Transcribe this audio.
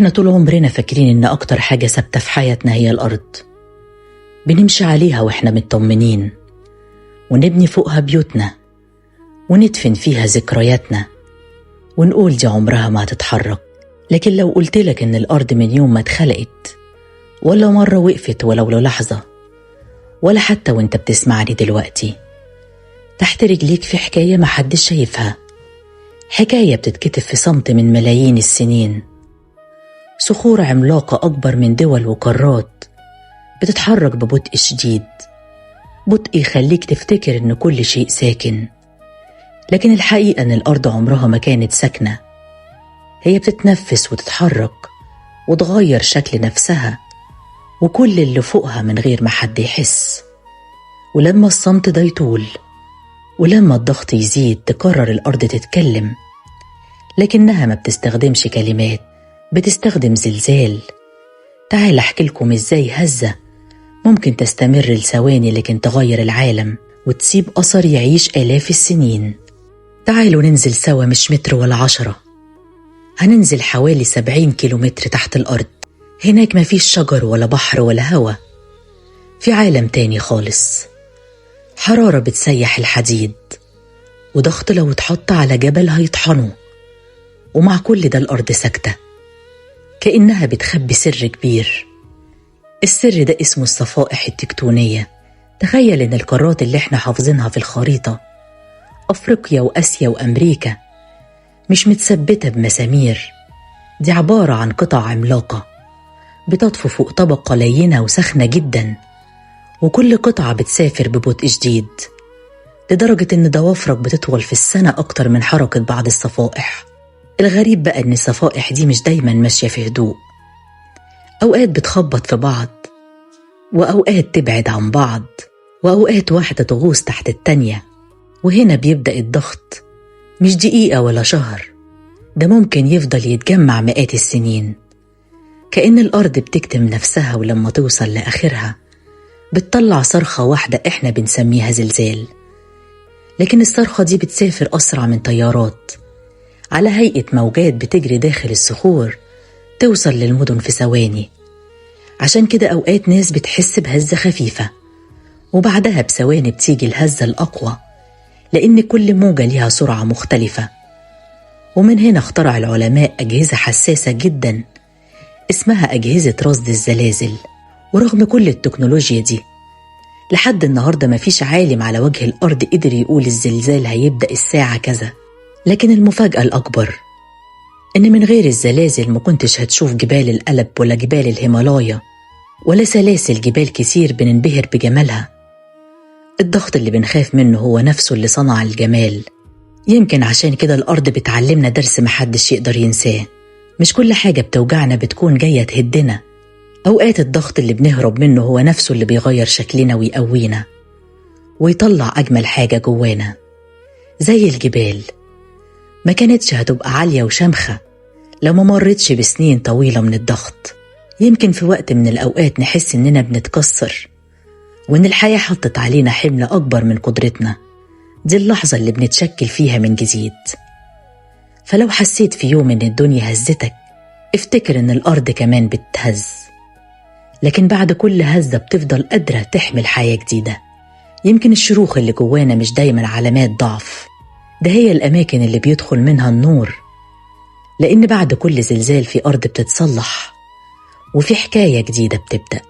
احنا طول عمرنا فاكرين ان اكتر حاجة ثابتة في حياتنا هي الارض، بنمشي عليها واحنا مطمنين، ونبني فوقها بيوتنا، وندفن فيها ذكرياتنا، ونقول دي عمرها ما هتتحرك. لكن لو قلتلك ان الارض من يوم ما اتخلقت ولا مرة وقفت ولو لحظة، ولا حتى وانت بتسمعني دلوقتي، تحت رجليك في حكاية محدش شايفها، حكاية بتتكتب في صمت من ملايين السنين، صخور عملاقة أكبر من دول وقارات بتتحرك ببطء شديد، بطء يخليك تفتكر إن كل شيء ساكن. لكن الحقيقة إن الأرض عمرها ما كانت ساكنة، هي بتتنفس وتتحرك وتغير شكل نفسها وكل اللي فوقها من غير ما حد يحس. ولما الصمت ده يطول ولما الضغط يزيد تقرر الأرض تتكلم، لكنها ما بتستخدمش كلمات، بتستخدم زلزال. تعال أحكي لكم إزاي هزة ممكن تستمر لثواني لكن تغير العالم وتسيب أثر يعيش آلاف السنين. تعالوا ننزل سوا، مش متر ولا 10، هننزل حوالي 70 كيلومتر تحت الأرض. هناك مفيش شجر ولا بحر ولا هوا، في عالم تاني خالص، حرارة بتسيح الحديد، وضغط لو اتحط على جبل هيطحنه. ومع كل ده الأرض ساكتة، كأنها بتخبي سر كبير. السر ده اسمه الصفائح التكتونية. تخيل إن القارات اللي احنا حافظينها في الخريطة، أفريقيا وآسيا وأمريكا، مش متثبتة بمسامير، دي عبارة عن قطع عملاقة بتطفو فوق طبقة لينة وسخنة جدا، وكل قطعة بتسافر ببطء شديد لدرجة إن ضوافرك بتطول في السنة أكتر من حركة بعض الصفائح. الغريب بقى إن الصفائح دي مش دايما ماشية في هدوء، أوقات بتخبط في بعض، وأوقات تبعد عن بعض، وأوقات واحدة تغوص تحت التانية. وهنا بيبدأ الضغط، مش دقيقة ولا شهر، ده ممكن يفضل يتجمع مئات السنين، كأن الأرض بتكتم نفسها، ولما توصل لآخرها بتطلع صرخة واحدة احنا بنسميها زلزال. لكن الصرخة دي بتسافر أسرع من طيارات، على هيئة موجات بتجري داخل الصخور، توصل للمدن في ثواني. عشان كده أوقات ناس بتحس بهزة خفيفة، وبعدها بثواني بتيجي الهزة الأقوى، لأن كل موجة ليها سرعة مختلفة. ومن هنا اخترع العلماء أجهزة حساسة جدا اسمها أجهزة رصد الزلازل. ورغم كل التكنولوجيا دي، لحد النهاردة مفيش عالم على وجه الأرض قدر يقول الزلزال هيبدأ الساعة كذا. لكن المفاجأة الأكبر إن من غير الزلازل ما كنتش هتشوف جبال الألب ولا جبال الهيمالايا ولا سلاسل جبال كتير بننبهر بجمالها. الضغط اللي بنخاف منه هو نفسه اللي صنع الجمال. يمكن عشان كده الأرض بتعلمنا درس محدش يقدر ينساه، مش كل حاجة بتوجعنا بتكون جاية تهدنا. أوقات الضغط اللي بنهرب منه هو نفسه اللي بيغير شكلنا ويقوينا ويطلع أجمل حاجة جوانا. زي الجبال، ما كانتش هتبقى عالية وشامخة لو ما مرتش بسنين طويلة من الضغط. يمكن في وقت من الأوقات نحس إننا بنتكسر وإن الحياة حطت علينا حمل أكبر من قدرتنا، دي اللحظة اللي بنتشكل فيها من جديد. فلو حسيت في يوم إن الدنيا هزتك، افتكر إن الأرض كمان بتهز، لكن بعد كل هزة بتفضل قادرة تحمل حياة جديدة. يمكن الشروخ اللي جوانا مش دايما علامات ضعف، ده هي الأماكن اللي بيدخل منها النور، لأن بعد كل زلزال في أرض بتتصلح وفي حكاية جديدة بتبدأ.